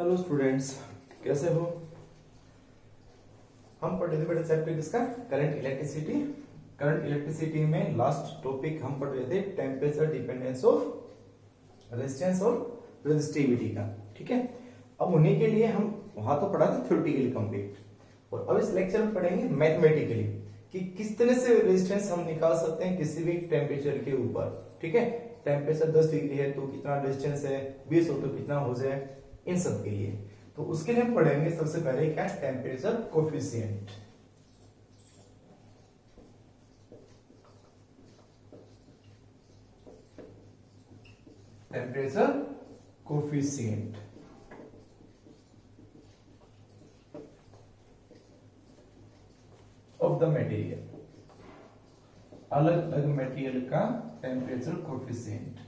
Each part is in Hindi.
हेलो स्टूडेंट्स, कैसे हो। हम पढ़ रहे थे बेटा चैप्टर किसका, करंट इलेक्ट्रिसिटी। करंट इलेक्ट्रिसिटी में लास्ट टॉपिक हम पढ़ रहे थे टेम्परेचर डिपेंडेंस ऑफ रेजिस्टेंस और रेजिस्टिविटी का। ठीक है, अब उन्हीं के लिए हम वहां तो पढ़ा था थ्योरेटिकली कंप्लीट, और अब इस लेक्चर में पढ़ेंगे मैथमेटिकली कि किस तरह से रेजिस्टेंस हम निकाल सकते हैं किसी भी टेम्परेचर के ऊपर। ठीक है, टेम्परेचर 10 डिग्री है तो कितना रेजिस्टेंस है, 20 हो तो कितना हो जाए, इन सब के लिए। तो उसके लिए हम पढ़ेंगे सबसे पहले क्या, temperature coefficient. Temperature coefficient of the material, अलग अलग मटेरियल का टेम्परेचर कोफिशिएंट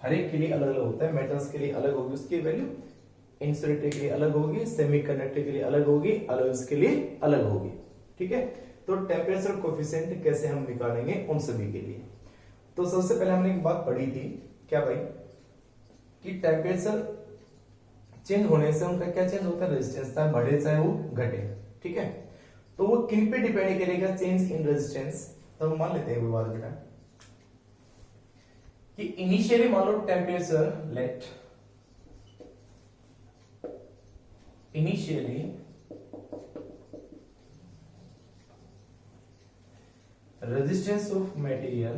हर एक के लिए अलग अलग होता है। मेटल्स के लिए अलग होगी उसकी वैल्यू, इंसुलेटर के लिए अलग होगी, सेमीकंडक्टर के लिए अलग होगी, अलॉयज के लिए अलग होगी। ठीक है, तो टेम्परेचर कोफिशिएंट कैसे हम निकालेंगे उन सभी के लिए। तो सबसे पहले हमने एक बात पढ़ी थी, क्या भाई, कि टेम्परेचर चेंज होने से उनका क्या चेंज होता है, रेजिस्टेंस, चाहे बढ़े चाहे वो घटे। ठीक है, तो वो किन पे डिपेंड करेगा, चेंज इन रेजिस्टेंस। तो हम मान लेते हैं वो बात बेटा कि इनिशियली मान लो temperature let initially resistance of material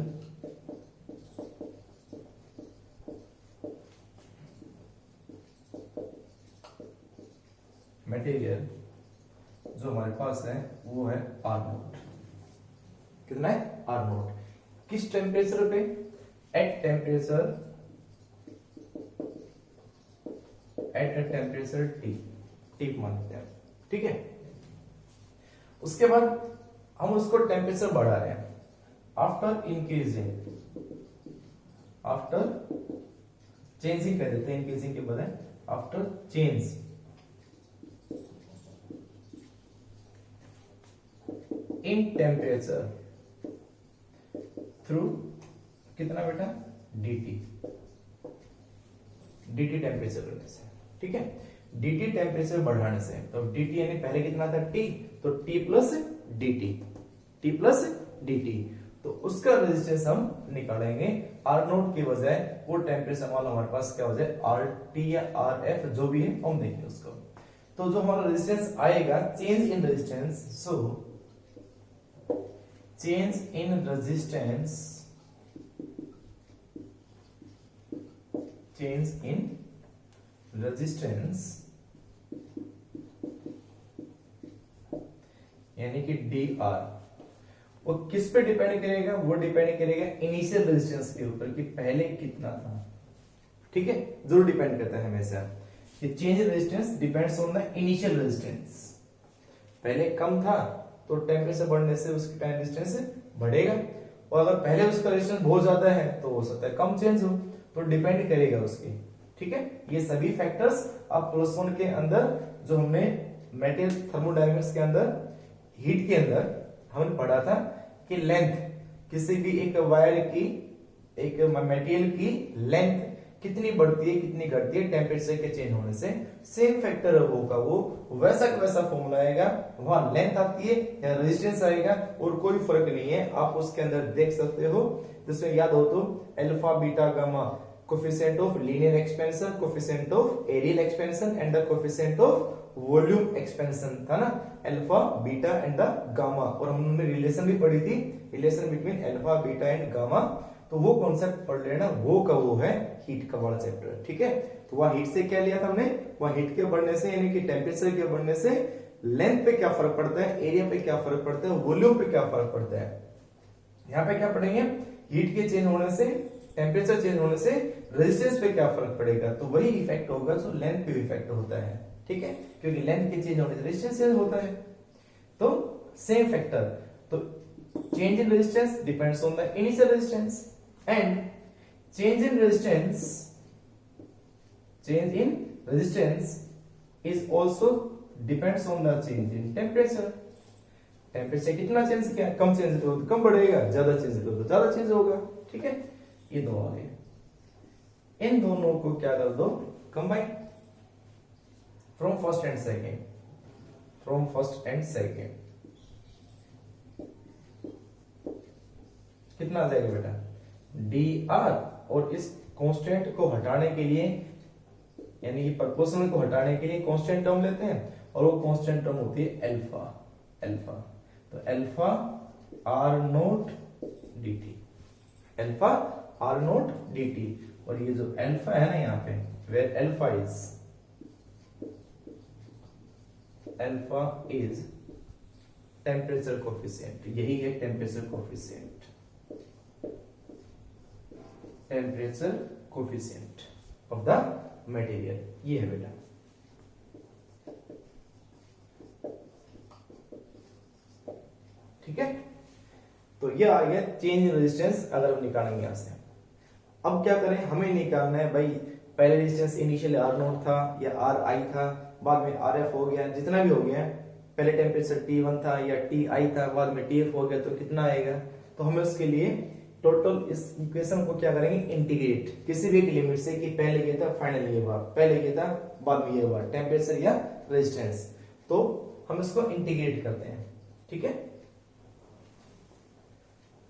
जो हमारे पास है वो है आर नोट। कितना है, आर नोट। किस टेम्परेचर पे, एट टेम्परेचर टी मानते हैं। ठीक है, उसके बाद हम उसको टेम्परेचर बढ़ा रहे हैं आफ्टर चेंजिंग कर देते हैं, इंक्रीजिंग के बजाय after change in temperature through कितना बेटा, dt टेम्परेचर बढ़ने से। ठीक है, dt टेम्परेचर बढ़ाने से, तो dt यानी पहले कितना था t, तो t प्लस dt, तो उसका रेजिस्टेंस हम निकालेंगे। आर नोट की बजाय वो टेम्परेचर वाला हमारे पास क्या हो जाए, आर टी या आर एफ जो भी है हम देंगे उसको। तो जो हमारा रेजिस्टेंस आएगा, change in resistance, so change in resistance, change in resistance यानी कि डी आर, वो किस पे डिपेंड करेगा, वो डिपेंड करेगा इनिशियल रेजिस्टेंस के ऊपर कि पहले कितना था। ठीक है, जरूर डिपेंड करता है हमेशा कि change in resistance depends on the initial resistance. पहले कम था तो टेम्परेचर बढ़ने से उसकी टाइम रेजिस्टेंस बढ़ेगा, और अगर पहले उसका रेजिस्टेंस बहुत ज्यादा है तो हो सकता है कम चेंज हो, तो डिपेंड करेगा उसकी। ठीक है, ये सभी फैक्टर्स आप प्लस वन के अंदर जो हमने मेटेरियल थर्मोडायनामिक्स के अंदर हीट के अंदर हमने पढ़ा था कि लेंथ, किसी भी एक वायर की, एक मटेरियल की लेंथ कितनी बढ़ती है कितनी घटती है टेम्परेचर के चेंज होने से, सेम फैक्टर होगा वो, वैसा का वैसा फॉर्मूला आएगा, वहां लेंथ आती है या रेजिस्टेंस आएगा, और कोई फर्क नहीं है। आप उसके अंदर देख सकते हो, जिसमें याद हो तो alpha beta gamma, coefficient of linear expansion, coefficient of areal expansion and the coefficient of volume expansion था ना, alpha beta and the gamma. और हमने रिलेशन भी पढ़ी थी, relation between alpha beta and gamma, तो वो कॉन्सेप्ट पढ़ लेना, वो का वो है हीट का वाला चैप्टर। ठीक है, तो वहां हीट से क्या लिया था हमने, वहां हीट के बढ़ने से यानी कि टेम्परेचर के बढ़ने से लेंथ पे क्या फर्क पड़ता है, एरिया पे क्या फर्क पड़ता है, वॉल्यूम पे क्या फर्क पड़ता है। यहाँ पे क्या पढ़ेंगे, हीट के चेंज होने से, टेम्परेचर चेंज होने से रेजिस्टेंस पे क्या फर्क पड़ेगा, तो वही इफेक्ट होगा जो लेंथ पे इफेक्ट होता है। ठीक है, क्योंकि लेंथ के चेंज होने से रेजिस्टेंस चेंज होता है, तो सेम फैक्टर। तो change in resistance depends on the initial resistance, and change in resistance is also depends on the change in temperature। Temperature कितना चेंज किया, कम चेंज हो तो कम बढ़ेगा, ज्यादा चेंज हो तो ज्यादा चेंज होगा। ठीक है, ये दो आ गए, इन दोनों को क्या कर दो, combine. From first and second, from first and second कितना आ जाएगा बेटा dr, और इस कांस्टेंट को हटाने के लिए यानी कि प्रोपोर्शनल को हटाने के लिए कांस्टेंट टर्म लेते हैं और वो कांस्टेंट टर्म होती है अल्फा, अल्फा। तो alpha R nought dt, alpha R nought dt। और ये जो अल्फा है ना यहाँ पे, where alpha is temperature coefficient, यही है temperature coefficient, temperature coefficient of the material, ये है बेटा। ठीक है, तो ये आ गया चेंज रेजिस्टेंस अगर हम निकालेंगे यहां से। अब क्या करें, हमें निकालना है भाई, पहले रेजिस्टेंस इनिशियल आर नोट था या आर आई था, बाद में आर एफ हो गया, जितना भी हो गया, पहले टेम्परेचर T1 था या Ti था, बाद में TF हो गया, तो कितना आएगा। तो हमें उसके लिए टोटल इस इक्वेशन को क्या करेंगे, इंटीग्रेट किसी भी लिमिट से, कि पहले ये था फाइनल ये हुआ, पहले ये था बाद में ये हुआ, टेम्परेचर या रेजिस्टेंस। तो हम इसको इंटीग्रेट करते हैं। ठीक है,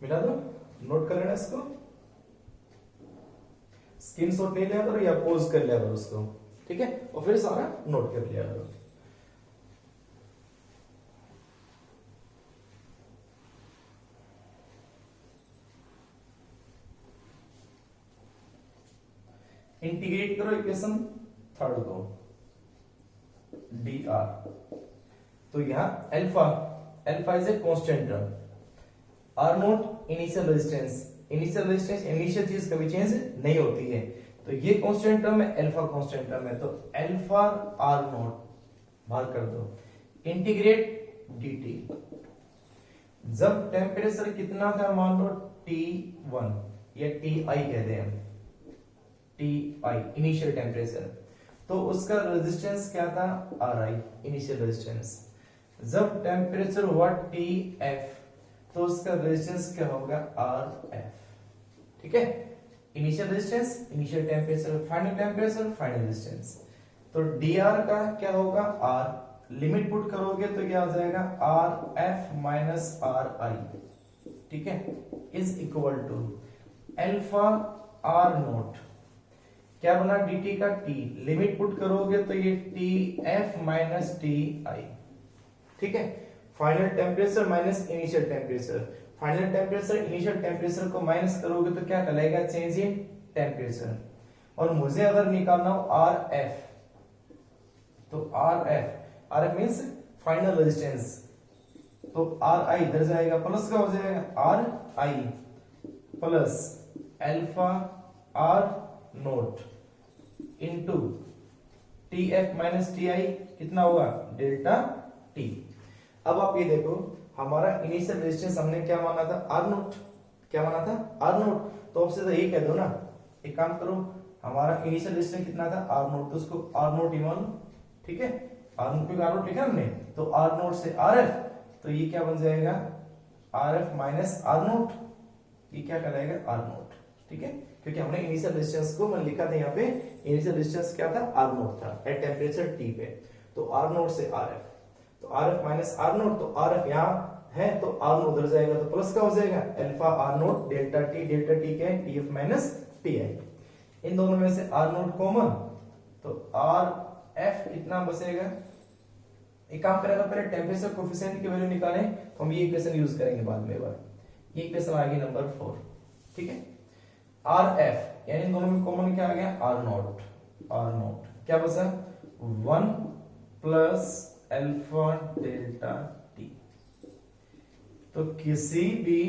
मिला दो, नोट कर लेना इसको, स्क्रीनशॉट ले लिया करो या पोज कर लिया करो उसको। ठीक है, और फिर सारा नोट कर लिया करो। इंटीग्रेट करो इक्वेशन थर्ड को, dr। तो यहां alpha, alpha is a constant term, R nought initial resistance, initial resistance initial चीज कभी चेंज नहीं होती है, तो ये कांस्टेंट टर्म है, अल्फा कांस्टेंट टर्म है, तो अल्फा आर नोट बाहर कर दो, इंटीग्रेट dt। जब टेम्परेचर कितना था, मान लो T1 या Ti कहते हैं, Ti इनिशियल टेम्परेचर, तो उसका रेजिस्टेंस क्या था, Ri इनिशियल रेजिस्टेंस। जब टेम्परेचर हुआ TF, तो उसका रेजिस्टेंस क्या होगा, Rf। ठीक है, initial resistance, initial temperature, final temperature, final resistance. तो dr का क्या होगा, R, लिमिट पुट करोगे तो क्या हो जाएगा, Rf माइनस Ri। ठीक है, is equal to alpha R nought, क्या बना, dt का t, लिमिट पुट करोगे तो ये Tf माइनस Ti। ठीक है, final temperature minus initial temperature, final temperature initial temperature को माइनस करोगे तो क्या कहलाएगा, चेंज इन टेम्परेचर। और मुझे अगर निकालना हो Rf, तो Rf मींस फाइनल रेजिस्टेंस, तो Ri इधर जाएगा, प्लस का हो जाएगा Ri plus alpha R nought into Tf minus Ti, कितना होगा, डेल्टा T। अब आप ये देखो, हमारा इनिशियल रेजिस्टेंस हमने क्या माना था, आर नोट, क्या माना था, आर नोट। तो अब सीधा यही कह दो ना, एक काम करो, हमारा इनिशियल रेजिस्टेंस कितना था, आर नोट, तो उसको आर नोट ही मान लो। ठीक है, आर नोट पे आर नोट लिखा हमने, तो आर नोट से आर एफ, तो ये क्या बन जाएगा, R F minus R nought, ये क्या कहलाएगा, आर नोट। ठीक है, क्योंकि हमने इनिशियल रेजिस्टेंस को मैंने लिखा था यहाँ पे, इनिशियल रेजिस्टेंस क्या था, आर नोट था एट टेम्परेचर T पे, तो आर नोट से आर एफ, तो R F minus R nought, तो आर एफ यहाँ है तो आर नोट उधर जाएगा, तो प्लस का हो जाएगा alpha R nought delta T, delta T क्या है, Tf माइनस Ti। इन दोनों में से आर नोट कॉमन, तो आर एफ कितना बचेगा, एक काम करेगा, पहले टेम्परेचर कोफिशिएंट की वैल्यू निकालें, तो हम ये इक्वेशन यूज करेंगे बाद में। बार ये इक्वेशन आ गई नंबर 4। ठीक है, आर एफ यानी इन दोनों में कॉमन क्या आ गया, आर नोट, आर नोट क्या बचा, 1 प्लस अल्फा डेल्टा टी। तो किसी भी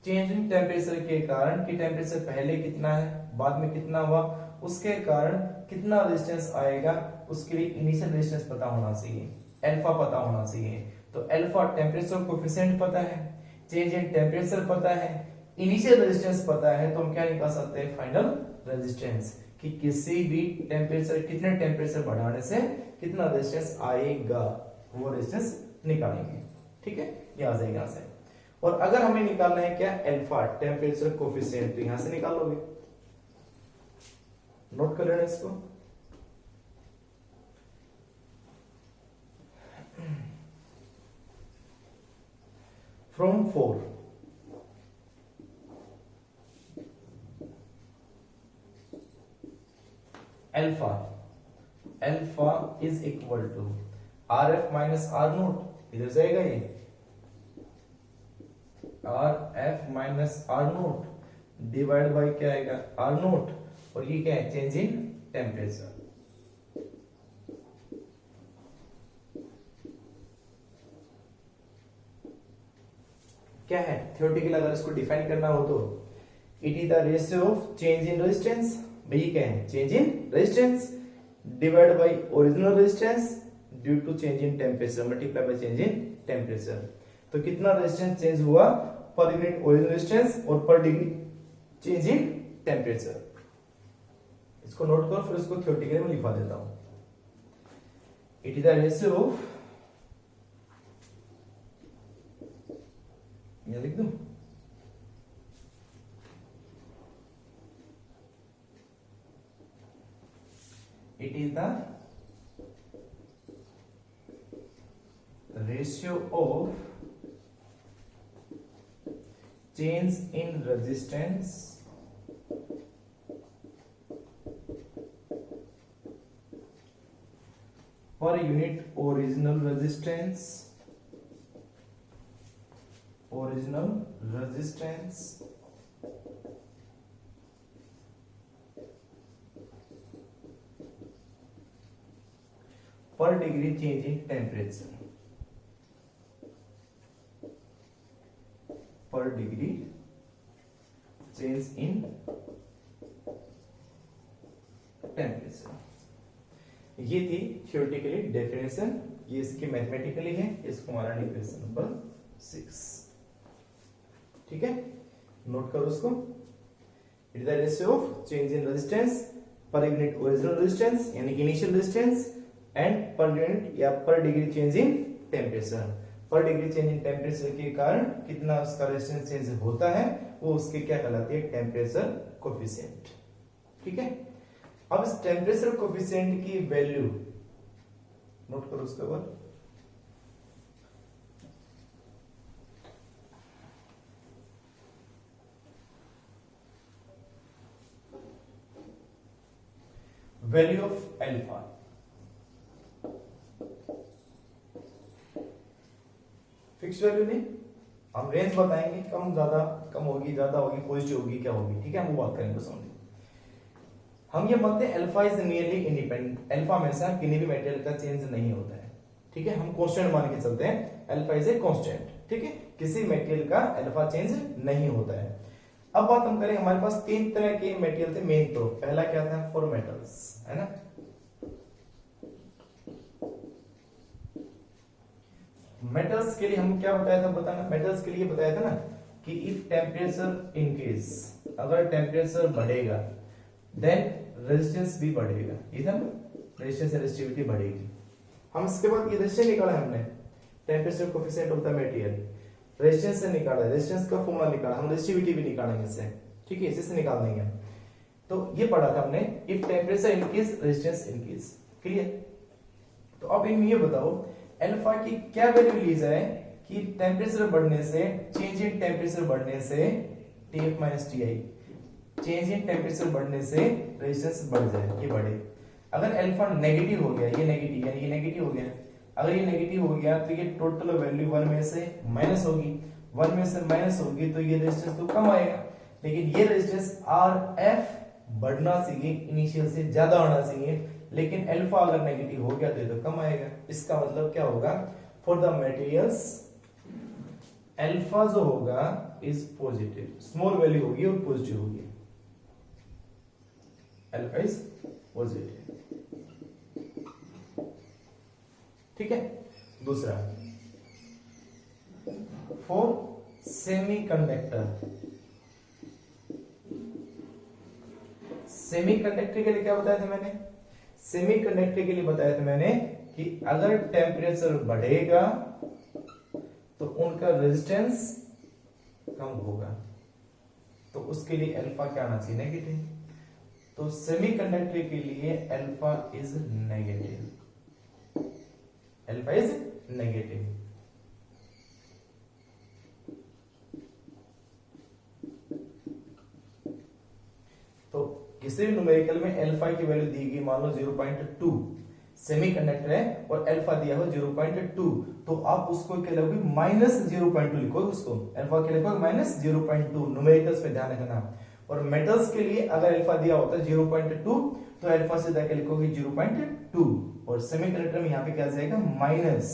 चेंज इन टेम्परेचर के कारण, कि टेम्परेचर पहले कितना है बाद में कितना हुआ, उसके कारण कितना रेजिस्टेंस आएगा, उसके लिए इनिशियल रेजिस्टेंस पता होना चाहिए, अल्फा पता होना चाहिए। तो अल्फा टेम्परेचर कोएफिशिएंट पता है, चेंज इन टेम्परेचर पता है, इनिशियल रेजिस्टेंस पता है, तो हम क्या निकाल सकते हैं, फाइनल रेजिस्टेंस, कि किसी भी टेम्परेचर, कितने टेम्परेचर बढ़ाने से कितना रेजिस्टेंस आएगा, वो रेजिस्टेंस निकालेंगे। ठीक है, ये आ जाएगा यहाँ से। और अगर हमें निकालना है क्या, अल्फा टेम्परेचर कोएफिशिएंट, तो यहां से निकालोगे, नोट कर लेना इसको, from 4 alpha alpha is equal to R F minus R nought, इधर जाएगा ये R F minus R nought divide by क्या आएगा आर नोट, और ये क्या है चेंज इन टेम्परेचर। क्या है थ्योरेटिकल, अगर इसको डिफाइन करना हो तो it is the ratio of change in resistance, भाई क्या है change in resistance divide by original resistance due to change in temperature multiply by change in temperature. तो कितना रेजिस्टेंस चेंज हुआ पर यूनिट ओरिजिनल रेजिस्टेंस और पर डिग्री चेंज इन टेम्परेचर। इसको नोट करो, फिर इसको थ्योरेटिकली में लिखवा देता हूं। It is the ratio of, मैं लिख दूं it is the ratio of change in resistance per unit original resistance per degree change in temperature, per degree change in temperature। ये थी थ्योरेटिकली डेफिनेशन, ये इसकी मैथमेटिकली है, इसको हमारा डिफिनेशन नंबर 6। ठीक है, नोट करो उसको। It is the ratio of change in resistance per unit original resistance यानी कि initial resistance and per unit या पर डिग्री चेंज इन टेम्परेचर। पर डिग्री चेंज इन टेम्परेचर के कारण कितना उसका रेजिस्टेंस चेंज होता है वो उसके क्या कहलाती है टेम्परेचर कोफिशिएंट। ठीक है, अब इस टेम्परेचर कोफिशिएंट की वैल्यू नोट करो उसके बाद। Value of alpha, fix value नहीं, हम रेंज बताएंगे, कम ज्यादा, कम होगी ज्यादा होगी पॉजिटिव होगी क्या होगी, ठीक है, हम वो बात करेंगे समझिए। हम ये मानते हैं alpha is nearly independent, alpha हमेशा किसी भी मटेरियल का चेंज नहीं होता है। ठीक है, हम कांस्टेंट मान के चलते हैं, अल्फा इज ए कांस्टेंट। ठीक है, किसी मटेरियल का अल्फा चेंज नहीं होता है। अब बात हम करें, हमारे पास तीन तरह के मटेरियल थे मेन। तो पहला क्या था फॉर मेटल्स, है ना, मेटल्स के लिए हम क्या बताया था, बताना मेटल्स के लिए बताया था ना कि इफ टेम्परेचर इंक्रीज, अगर टेम्परेचर बढ़ेगा देन रेजिस्टेंस भी बढ़ेगा, ये था ना, रेजिस्टेंस रेजिस्टिविटी बढ़ेगी। हम इसके बाद ये रेजिस्टेंस निकाला है हमने, temperature coefficient of the material, resistance से निकाला, रेजिस्टेंस का फॉर्मूला निकाला, हम रेजिस्टिविटी भी निकालेंगे इससे। ठीक है, इसी से निकाल देंगे। तो ये पढ़ा था हमने, if temperature increase resistance increase. Clear, तो अब इनमें ये बताओ अल्फा की क्या वैल्यू ली जाए कि टेम्परेचर बढ़ने से, चेंज इन टेम्परेचर बढ़ने से Tf minus Ti, change in temperature बढ़ने से रेजिस्टेंस बढ़ जाए, ये बढ़े। अगर अल्फा नेगेटिव हो गया, ये नेगेटिव यानी ये नेगेटिव हो गया, अगर ये नेगेटिव हो गया तो ये टोटल वैल्यू 1 में से माइनस होगी, 1 में से माइनस होगी तो ये रेजिस्टेंस तो कम आएगा। लेकिन ये रेजिस्टेंस Rf बढ़ना चाहिए, इनिशियल से ज्यादा होना चाहिए, लेकिन अल्फा अगर नेगेटिव हो गया तो ये तो कम आएगा। इसका मतलब क्या होगा, फॉर द मटेरियल्स अल्फा जो होगा इज पॉजिटिव, स्मॉल वैल्यू होगी और पॉजिटिव होगी, अल्फा इज पॉजिटिव। ठीक है, दूसरा फॉर सेमीकंडक्टर, सेमीकंडक्टर के लिए क्या बताया था मैंने, सेमीकंडक्टर के लिए बताया था मैंने कि अगर टेम्परेचर बढ़ेगा तो उनका रेजिस्टेंस कम होगा, तो उसके लिए अल्फा क्या आना चाहिए, नेगेटिव। तो सेमीकंडक्टर के लिए alpha is negative, alpha is negative. किसी भी न्यूमेरिकल में अल्फा की वैल्यू दी गई, मान लो 0.2, सेमीकंडक्टर है और अल्फा दिया हो 0.2, तो आप उसको क्या लिखोगे, -0.2 लिखोगे, उसको अल्फा के लिखोगे -0.2। न्यूमेरिकल्स पे ध्यान रखना। और मेटल्स के लिए अगर अल्फा दिया होता है 0.2, तो अल्फा से जाके लिखोगे 0.2, और सेमीकंडक्टर में यहाँ पे क्या आ जाएगा, माइनस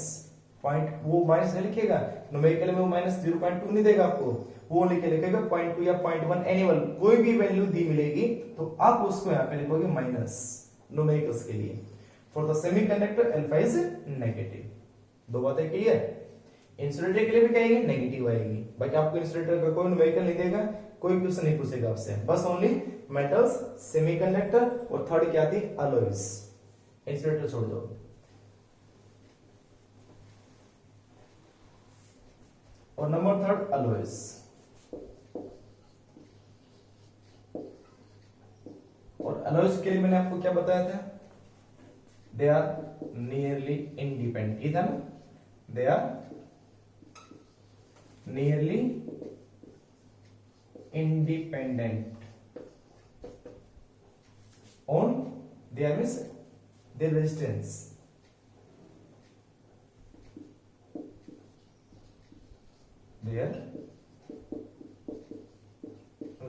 पॉइंट, वो माइनस नहीं लिखेगा न्यूमेरिकल में, वो -0.2 नहीं देगा आपको, वो लिखेगा 0.2 या 0.1, एनिमल कोई भी वैल्यू दी मिलेगी तो आप उसको यहाँ पे लिखोगे माइनस न्यूमेरिकल्स के लिए। For the semiconductor alpha is negative. दो बातें क्लियर। इंसुलेटर के लिए भी क्या आएगी, नेगेटिव आएगी। बाकी आपको इंसुलेटर का कोई न्यूमेरिकल नहीं देगा, कोई क्वेश्चन नहीं पूछेगा आपसे, बस ओनली मेटल्स, सेमीकंडक्टर, और थर्ड क्या थी, अलॉयज। इंसुलेटर छोड़ दो। और नंबर थर्ड अलॉयज। और अलॉयज के लिए मैंने आपको क्या बताया था, दे आर नियरली इंडिपेंडेंट, ये था ना, they are nearly independent on their means their resistance, their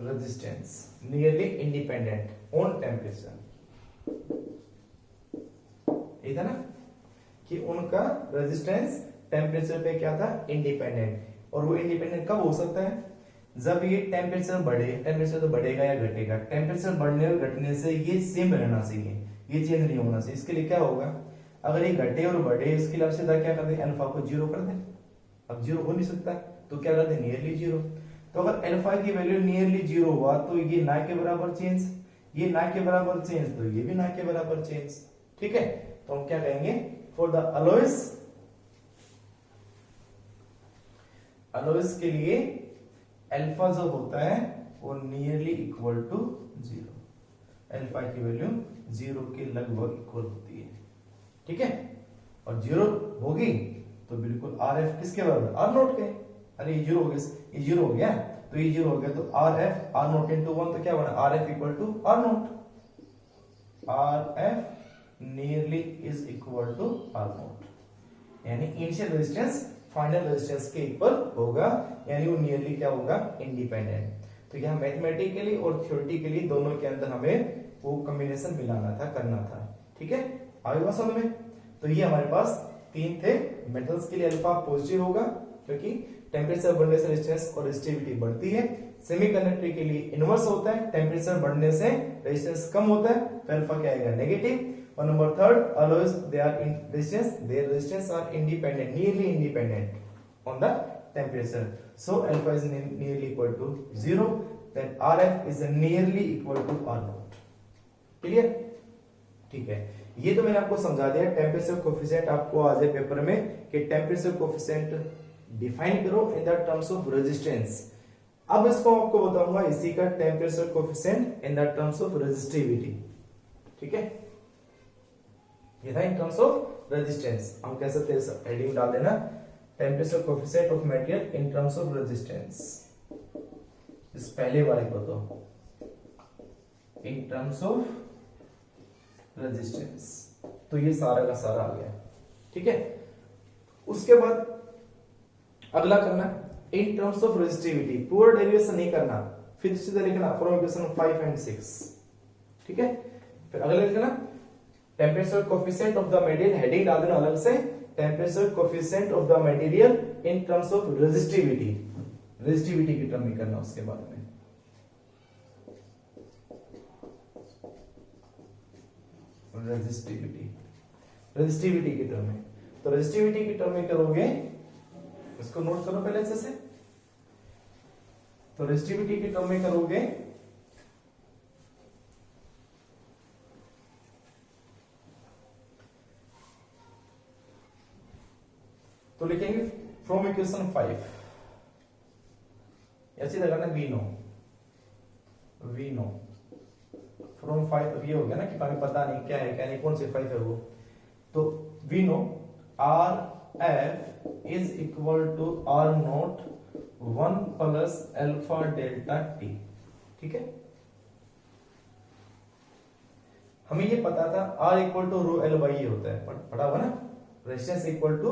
resistance nearly independent on temperature। ये था ना कि उनका रेजिस्टेंस टेम्परेचर पे क्या था, इंडिपेंडेंट। और वो इंडिपेंडेंट कब हो सकता है, जब ये टेम्परेचर बढ़े, टेम्परेचर तो बढ़ेगा या घटेगा, टेम्परेचर बढ़ने और घटने से ये सेम रहना चाहिए, ये चेंज नहीं होना चाहिए। इसके लिए क्या होगा, अगर ये घटे और बढ़े, इसके लिए आप सीधा क्या कर दें, अल्फा को 0 कर दें। अब 0 हो नहीं सकता, तो क्या कर दें, नियरली 0। तो अगर अल्फा की वैल्यू नियरली 0 हुआ, तो ये ना के बराबर चेंज, ये ना के बराबर चेंज, तो ये भी ना के बराबर चेंज। ठीक है, तो हम क्या कहेंगे, फॉर द अलॉयज, अलॉयज के लिए अल्फा जो होता है वो नियरली इक्वल टू 0, अल्फा की वैल्यू 0 के लगभग इक्वल होती है। ठीक है, और 0 होगी तो बिल्कुल आर एफ किसके बराबर, आर नोट के। अरे ये 0 हो गया, ये 0 हो गया, तो ये 0 हो गया, तो R F, R nought into 1, तो क्या बना, R F equal to R nought, R F nearly is equal to R nought, यानी इनिशियल रेजिस्टेंस फाइनल रेजिस्टेंस के इक्वल होगा, यानी वो नियरली क्या होगा, इंडिपेंडेंट। तो यहाँ मैथमेटिकली और थ्योरेटिकली दोनों के अंदर हमें वो कॉम्बिनेशन मिलाना था, करना था। ठीक है, आगे बात समझ में। तो ये हमारे पास 3 थे। मेटल्स के लिए अल्फा पॉजिटिव होगा क्योंकि टेम्परेचर बढ़ने से रेजिस्टेंस और रेजिस्टिविटी बढ़ती है। सेमीकंडक्टर के लिए इनवर्स होता है, टेम्परेचर बढ़ने से रेजिस्टेंस कम होता है, तो अल्फा क्या आएगा, नेगेटिव। और number third, alloys they are in resistance, their resistance are independent, nearly independent on the temperature, so alpha is nearly equal to 0, then RF is nearly equal to R naught। Clear? ठीक है, ये तो मैंने आपको समझा दिया। टेम्परेचर कोफिशिएंट आपको आ जाए पेपर में कि टेम्परेचर कोफिशिएंट डिफाइन करो in the terms of resistance. अब इसको आपको बताऊंगा इसी का temperature coefficient in the terms of resistivity. ठीक है, ये था इन टर्म्स ऑफ रेजिस्टेंस। हम कह सकते हैं हेडिंग डाल देना, temperature coefficient of material in terms of resistance. इस पहले वाले को तो इन टर्म्स ऑफ रेजिस्टेंस, तो ये सारा का सारा आ गया। ठीक है, उसके बाद अगला करना इन टर्म्स ऑफ रेजिस्टिविटी, पूरा डेरिवेशन नहीं करना, फिर सीधा लिखना फ्रॉम इक्वेशन 5 एंड 6। ठीक है, फिर अगला लिखना temperature coefficient of the material, heading डाल देना अलग से, temperature coefficient of the material in terms of resistivity, resistivity की टर्म में करना उसके बाद में। रेजिस्टिविटी, रेजिस्टिविटी की टर्म में, तो रेजिस्टिविटी की टर्म में करोगे, इसको नोट करो पहले अच्छे से। तो रेजिस्टिविटी की टर्म में करोगे तो लिखेंगे फ्रॉम इक्वेशन 5, ऐसी जगह ना वी नो फ्रॉम 5, तो ये हो गया ना कि हमें पता नहीं क्या है क्या नहीं, कौन से 5 है वो। तो we know R F is equal to R naught 1 plus alpha delta T. ठीक है, हमें ये पता था R equal to rho L by A होता है, पता हुआ ना, resistance equal to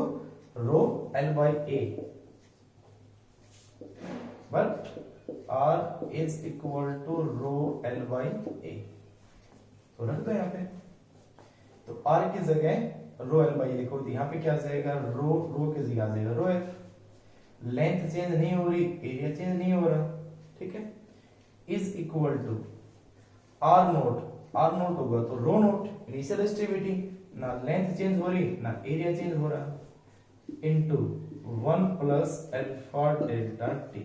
rho L by A, but R is equal to rho L by A, तो रख दो यहाँ पे। तो R की जगह रो एल बाई ए लिखो, तो यहाँ पे क्या आ जाएगा, रो की जगह आ जाएगा रो एफ। लेंथ चेंज नहीं हो रही, एरिया चेंज नहीं हो रहा, ठीक है, is equal to R naught होगा तो रो नोट इनिशियल रेजिस्टिविटी, ना लेंथ चेंज हो रही ना एरिया चेंज हो रहा, into 1 plus alpha delta T,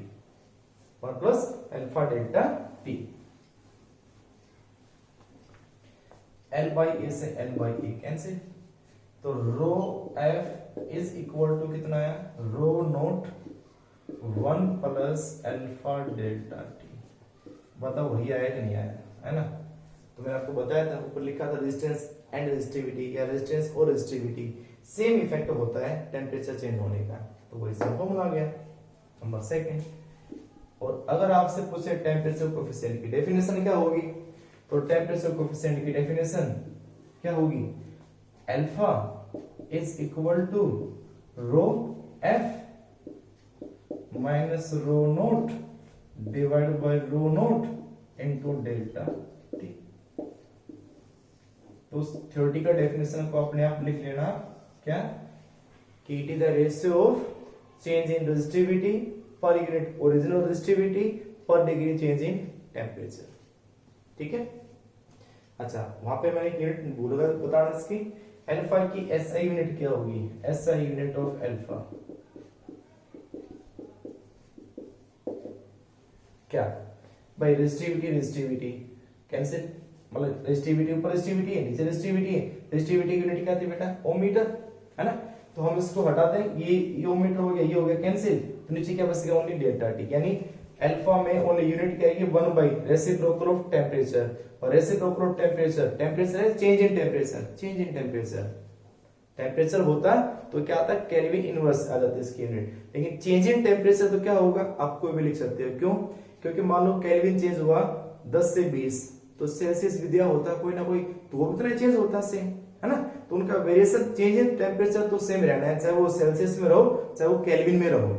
1 plus alpha delta T. L by A से एल बाई ए कैंसिल, तो rho F is equal to कितना है, rho naught 1 plus alpha delta T. बताओ वही आया कि नहीं आया, है ना। तो मैंने आपको बताया था, ऊपर लिखा था रेजिस्टेंस एंड रेजिस्टिविटी या रेजिस्टेंस और रेजिस्टिविटी सेम इफेक्ट होता है टेम्परेचर चेंज होने का, तो वही सेम फॉर्मूला आ गया। नंबर सेकंड, और अगर आपसे पूछे टेम्परेचर कोएफिशिएंट की डेफिनेशन क्या होगी, तो टेम्परेचर कोएफिशिएंट की डेफिनेशन क्या होगी, alpha is equal to rho F minus rho nought divide by rho nought into delta T. तो उस थ्योरेटिकल डेफिनेशन को अपने आप लिख लेना, क्या कि it is the ratio of change in resistivity per unit original resistivity पर डिग्री चेंज इन टेम्परेचर, ठीक है। अच्छा, वहां पे मैंने एक यूनिट भूल गया बताना इसकी, अल्फा की एसआई यूनिट क्या होगी, एसआई यूनिट ऑफ अल्फा क्या, भाई रेजिस्टिविटी कैंसिल, मतलब रेजिस्टिविटी ऊपर रेजिस्टिविटी है नीचे रेजिस्टिविटी है, रेजिस्टिविटी की यूनिट क्या थी बेटा, ओम मीटर, है ना। तो हम इसको हटा दें, ये ओम मीटर हो गया, ये हो गया कैंसिल, तो नीचे क्या बचेगा, ओनली डेल्टा टी, यानी अल्फा में ओनली यूनिट क्या है, 1 बाई रेसिप्रोकल ऑफ टेम्परेचर, और रेसिप्रोकल ऑफ टेम्परेचर है चेंज इन टेम्परेचर, टेम्परेचर होता तो क्या आता, केल्विन इनवर्स आ जाती है इसकी यूनिट, लेकिन चेंज इन टेम्परेचर तो क्या होगा, आप कोई भी लिख सकते हो, क्यों, क्योंकि मान लो केल्विन चेंज हुआ 10 से 20, तो सेल्सियस भी दिया होता कोई ना कोई, तो वो भी चेंज होता सेम, है ना। तो उनका वेरिएशन चेंज इन टेम्परेचर तो सेम रहना है, चाहे वो सेल्सियस में रहो चाहे वो केल्विन में रहो,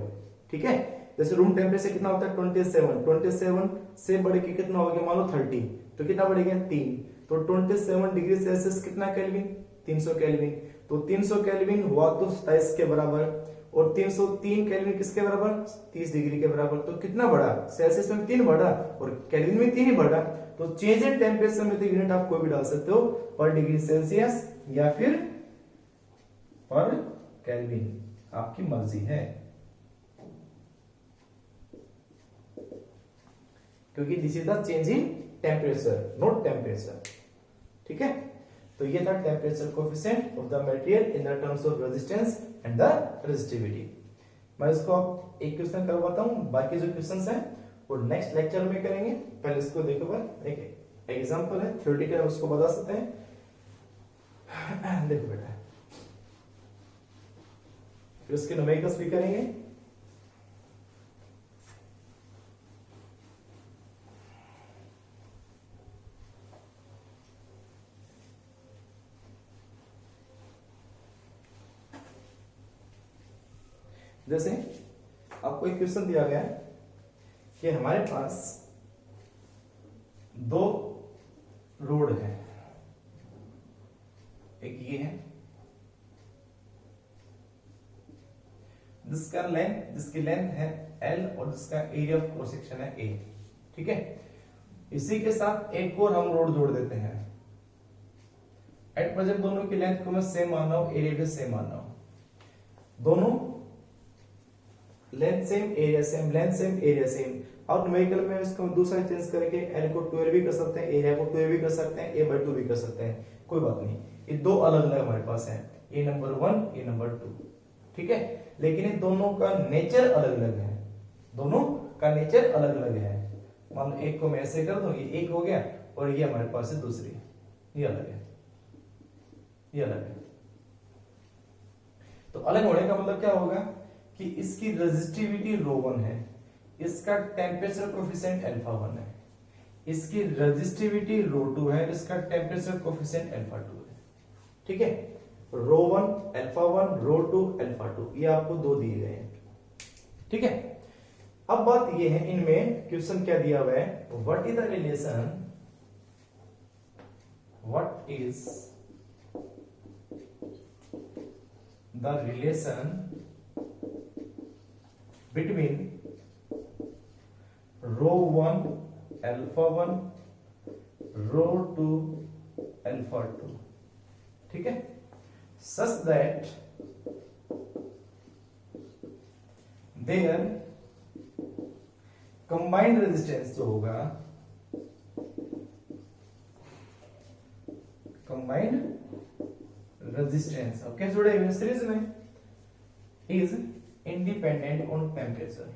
ठीक है। जैसे रूम टेम्परेचर कितना होता है 27 से बढ़ के कितना हो गया, मान लो 30, तो कितना बढ़ेगा 3, तो 27 डिग्री सेल्सियस कितना केल्विन, 300 केल्विन, तो 300 केल्विन हुआ तो 27 के बराबर, और 303 केल्विन किसके बराबर, 30 डिग्री के बराबर, तो कितना बढ़ा, सेल्सियस में 3 बढ़ा और केल्विन में 3 ही बढ़ा, तो चेंज इन टेम्परेचर में तो यूनिट आप कोई भी डाल सकते हो, पर डिग्री सेल्सियस या फिर पर केल्विन, आपकी मर्जी है, क्योंकि this is the change in temperature not temperature, ठीक है। तो ये था temperature coefficient of the material in the terms of resistance and the resistivity. मैं इसको आप एक क्वेश्चन करवाता हूं, बाकी जो क्वेश्चंस हैं वो नेक्स्ट लेक्चर में करेंगे, पहले इसको देखो भाई, एक एग्जांपल है थ्योरेटिकल, उसको बता सकते हैं। देखो बेटा, फिर उसके न्यूमेरिकल्स भी करेंगे। जैसे आपको एक क्वेश्चन दिया गया है कि हमारे पास 2 रोड है, एक ये है जिसकी लेंथ है L और जिसका एरिया ऑफ क्रॉस सेक्शन है A, ठीक है। इसी के साथ एक और हम रोड जोड़ देते हैं। एट प्रेजेंट दोनों की लेंथ को मैं सेम मान रहा हूं, एरिया भी सेम मान रहा हूं, दोनों length same area same, length same area same. और न्यूमेरिकल में इसको दूसरा चेंज करके L को 12 भी कर सकते हैं, एरिया को 12 भी कर सकते हैं, A/2 भी कर सकते हैं, कोई बात नहीं। ये 2 अलग अलग हमारे पास है, A नंबर 1 A नंबर 2, ठीक है। लेकिन इन दोनों का नेचर अलग अलग है, दोनों का नेचर अलग अलग है। मान लो एक को मैं ऐसे कर दूं, ये एक हो गया, और ये हमारे पास है दूसरी, ये अलग है, ये अलग है। तो अलग होने का मतलब क्या होगा कि इसकी रेजिस्टिविटी ρ1 है, इसका टेम्परेचर कोएफिशिएंट α1 है, इसकी रेजिस्टिविटी ρ2 है, इसका टेम्परेचर कोफिशिएंट α2 है। ठीक है, ρ1 α1 ρ2 α2 ये आपको दो दिए गए हैं। ठीक है, अब बात ये है, इनमें क्वेश्चन क्या दिया हुआ है, what is the relation, what is the relation between ρ1 α1 ρ2 α2। ठीक है, such that their combined resistance जो होगा, combined resistance अब कैसे जुड़े हुए सीरीज में, is independent on temperature,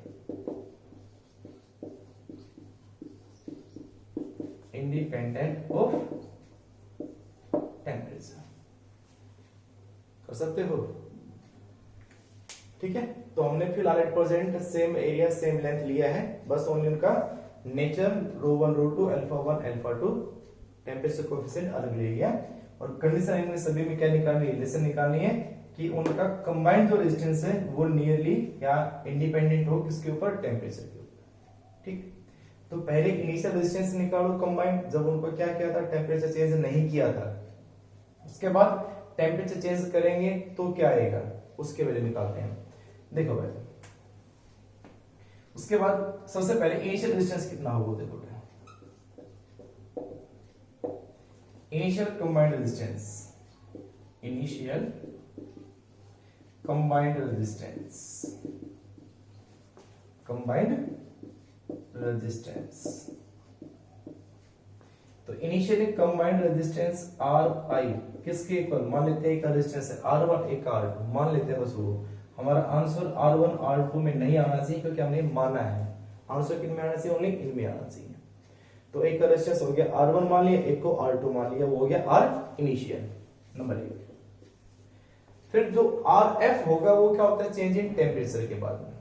independent of temperature कर सकते हो। ठीक है, तो हमने फिलहाल at present same area same length लिया है, बस ओनली उनका नेचर ρ1 ρ2 α1 α2 टेम्परेचर कोएफिशिएंट अलग ले लिया, और कंडीशन इनमें सभी में क्या निकालनी है, रिलेशन निकालनी है कि उनका कंबाइंड जो रेजिस्टेंस है वो नियरली या इंडिपेंडेंट हो किसके ऊपर, टेम्परेचर के ऊपर। ठीक, तो पहले इनिशियल रेजिस्टेंस निकालो कंबाइंड, जब उनको क्या किया था, टेम्परेचर चेंज नहीं किया था, उसके बाद टेम्परेचर चेंज करेंगे तो क्या आएगा, उसके वैल्यू निकालते हैं। देखो भाई, उसके बाद सबसे पहले इनिशियल रेजिस्टेंस कितना होगा, देखो initial combined resistance, initial combined resistance, combined resistance, तो initially combined resistance R I किसके इक्वल, मान लेते हैं एक रेजिस्टेंस है R1 एक R2, मान लेते हैं बस वो, हमारा आंसर R1 R2 में नहीं आना चाहिए क्योंकि हमने माना है, आंसर किन में आना चाहिए, ओनली इनमें आना चाहिए। तो एक का रेजिस्टेंस हो गया R1 मान लिया, एक को R2 मान लिया, वो हो गया R इनिशियल नंबर 1। फिर जो RF होगा वो क्या होता है, चेंज इन टेम्परेचर के बाद में,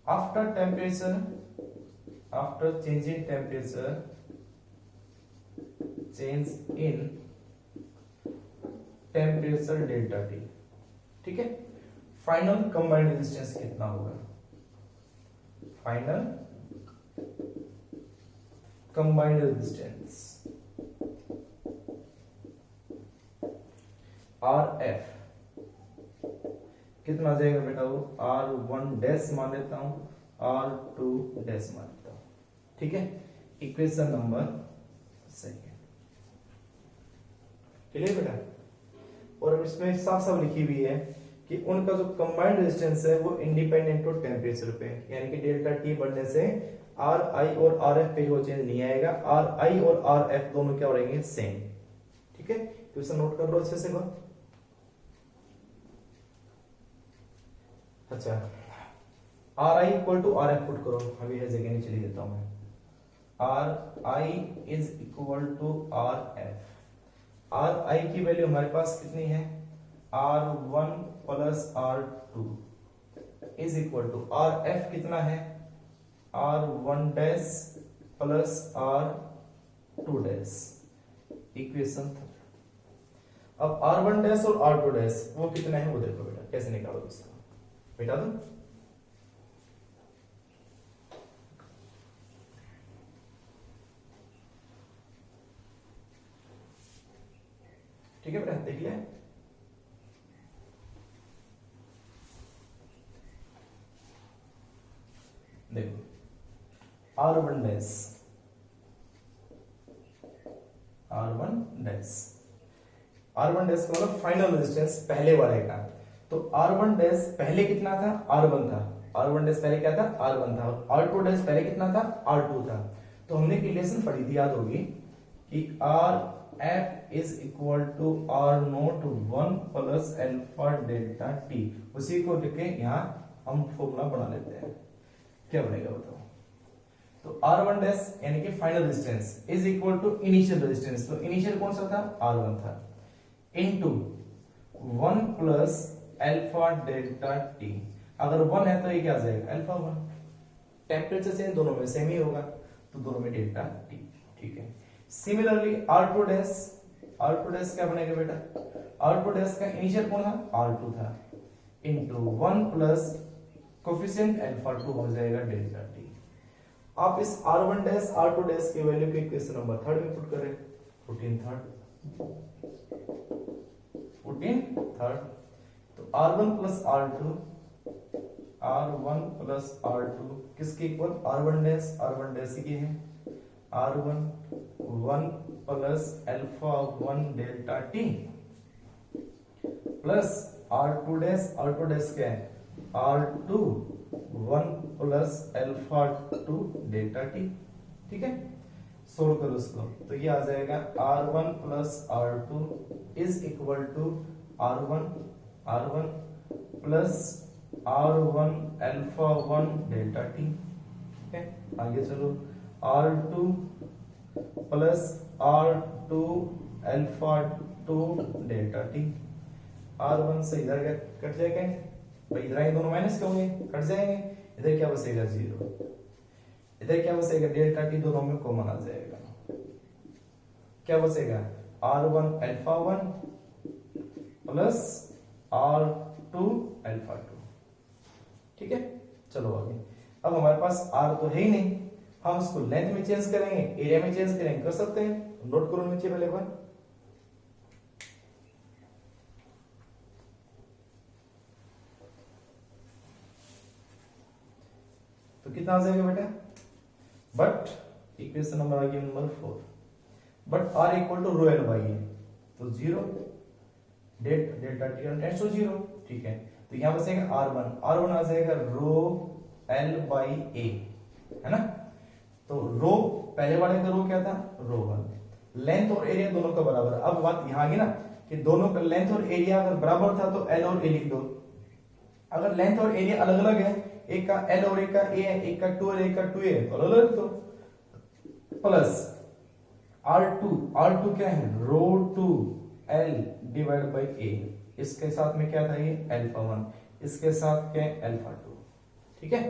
after temperature, after change in temperature, change in temperature delta T. ठीक है, फाइनल कंबाइंड रेजिस्टेंस कितना होगा, फाइनल कंबाइंड रेजिस्टेंस RF कितना आ जाएगा बेटा, वो R1 डैश मान लेता हूं, R2 डैश मान लेता हूं। ठीक है, इक्वेशन नंबर सही है, क्लियर बेटा। और इसमें साफ साफ लिखी हुई है कि उनका जो कंबाइंड रेजिस्टेंस है वो इंडिपेंडेंट ऑफ टेम्परेचर पे, यानी कि डेल्टा टी बढ़ने से आर आई और आर एफ पे वो चेंज नहीं आएगा, आर आई और आर एफ दोनों क्या हो रहेंगे, सेम। ठीक है, क्वेश्चन नोट कर लो अच्छे से बात। अच्छा, R I equal to R F put करो, अभी है जगह नहीं चली देता हूं मैं, R I is equal to R F, R I की वैल्यू हमारे पास कितनी है, R1 plus R2 is equal to R F कितना है, R1 dash plus R2 dash, equation. अब R1 डैश और R2 डैश वो कितना है वो देखो बेटा, कैसे निकालोगे इसका, बेटा दो। ठीक है बेटा, देख लिया, देखो R1 dash, R1 dash, R1 dash का मतलब फाइनल रेजिस्टेंस पहले वाले का, तो R1 डैश पहले कितना था, R1 था, R1 डैश पहले क्या था, R1 था, और R2 डैश पहले कितना था, R2 था। तो हमने एक रिलेशन पढ़ी थी, याद होगी कि RF is equal to R0 1 plus alpha delta T, उसी को लिखे यहाँ हम फॉर्मूला बना लेते हैं, क्या बनेगा बताओ। तो R1 डैश यानी कि final resistance is equal to initial resistance, तो इनिशियल कौन सा था, R1 था, into 1 plus alpha delta T, अगर 1 है तो ये क्या आ जाएगा, अल्फा 1, टेम्परेचर चेंज दोनों में सेम ही होगा, तो दोनों में डेल्टा टी, ठीक है। सिमिलरली R2 डैश क्या बनेगा बेटा, R2 डैश का इनिशियल कौन था, R2 था, इंटू 1 प्लस कोफिशिएंट अल्फा 2 हो जाएगा डेल्टा टी। आप इस R1 डैश R2 डैश की वैल्यू को इक्वेशन नंबर 3 में पुट करें, 14 थर्ड, तो R1 प्लस R2 किसके इक्वल, R1 डैश ये है R1 1 plus alpha 1 delta T plus R2 dash क्या है, R2 1 plus alpha 2 delta T, ठीक है। सोल्व करो इसको, तो ये आ जाएगा R1 plus R2 is equal to R1 plus R1 alpha 1 delta T, ठीक है। आगे चलो, R2 plus R2 alpha 2 delta T, R1 से इधर कट जाएगा भाई, इधर आए दोनों माइनस के होंगे, कट जाएंगे, इधर क्या बचेगा 0, इधर क्या बचेगा डेल्टा टी, दोनों में कॉमन आ जाएगा, क्या बचेगा R1 alpha 1 plus R2 alpha 2, ठीक है। चलो आगे, अब हमारे पास R तो है ही नहीं, हम उसको लेंथ में चेंज करेंगे, एरिया में चेंज करेंगे, कर सकते हैं, नोट करो नीचे पहले बार, तो कितना आ जाएगा बेटा, बट इक्वेशन नंबर आ गया number 4, but R equal to rho L by A, तो 0 डेल्टा टी टेंड्स टू 0, ठीक है। तो यहां बचेगा R1 आ जाएगा रो एल बाई ए, है ना। तो रो पहले वाले का रो क्या था, रो 1, लेंथ और एरिया दोनों का बराबर। अब बात यहां आ गई ना कि दोनों का लेंथ और एरिया अगर बराबर था तो एल और ए लिख दो, अगर लेंथ और एरिया अलग अलग है, एक का एल और एक का ए है, एक का 2 है एक का 2 है, तो अलग अलग लिख दो, प्लस R2 क्या है, रो 2 L डिवाइड बाई ए, इसके साथ में क्या था ये अल्फा 1, इसके साथ क्या है अल्फा 2, ठीक है।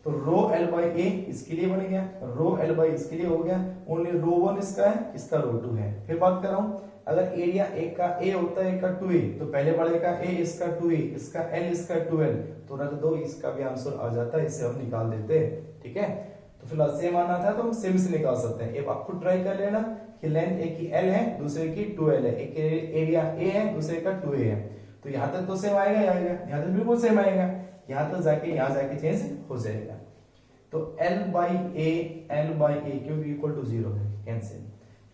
तो रो L बाई ए इसके लिए बन गया, रो L बाई इसके लिए हो गया, ओनली रो 1 इसका है, इसका रो 2 है। फिर बात कर रहा हूं, अगर एरिया एक का ए होता है एक का 2a, तो पहले वाले का ए, इसका 2a, इसका L, इसका 2L, तो रख दो, इसका भी आंसर आ जाता है, इसे हम निकाल देते हैं, ठीक है। तो फिलहाल सेम आना था तो हम सेम से निकाल सकते हैं। अब आप खुद ट्राई कर लेना कि लेंथ एक की L है, दूसरे की 2L है, एक एरिया A है, दूसरे का 2A है, तो यहां तक तो सेम आएगा, यहां तक बिल्कुल सेम आएगा, यहां तक जाके यहां जाके चेंज हो जाएगा। तो L बाई ए क्योंकि इक्वल टू 0 है, कैंसिल,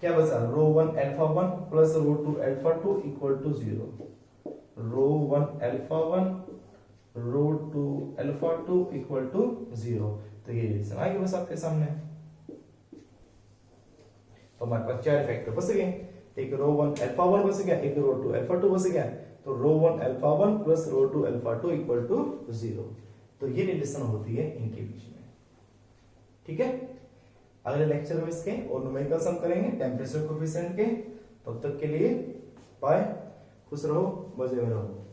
क्या बचा, rho 1 alpha 1 plus rho 2 alpha 2 equal to 0, rho 1 alpha 1 rho 2 alpha 2 equal to 0। तो ये रिलेशन आ गया बस आपके सामने। तो हमारे पास 4 फैक्टर बच गए, एक रो 1 अल्फा 1 बच गया, एक रो 2 अल्फा 2 बच गया, तो rho 1 alpha 1 plus rho 2 alpha 2 equal to 0। तो ये रिलेशन होती है इनके बीच में, ठीक है। अगले लेक्चर में इसके और न्यूमेरिकल सम करेंगे टेम्परेचर कोएफिशिएंट के। तब तक के लिए बाय, खुश रहो, मजे में रहो।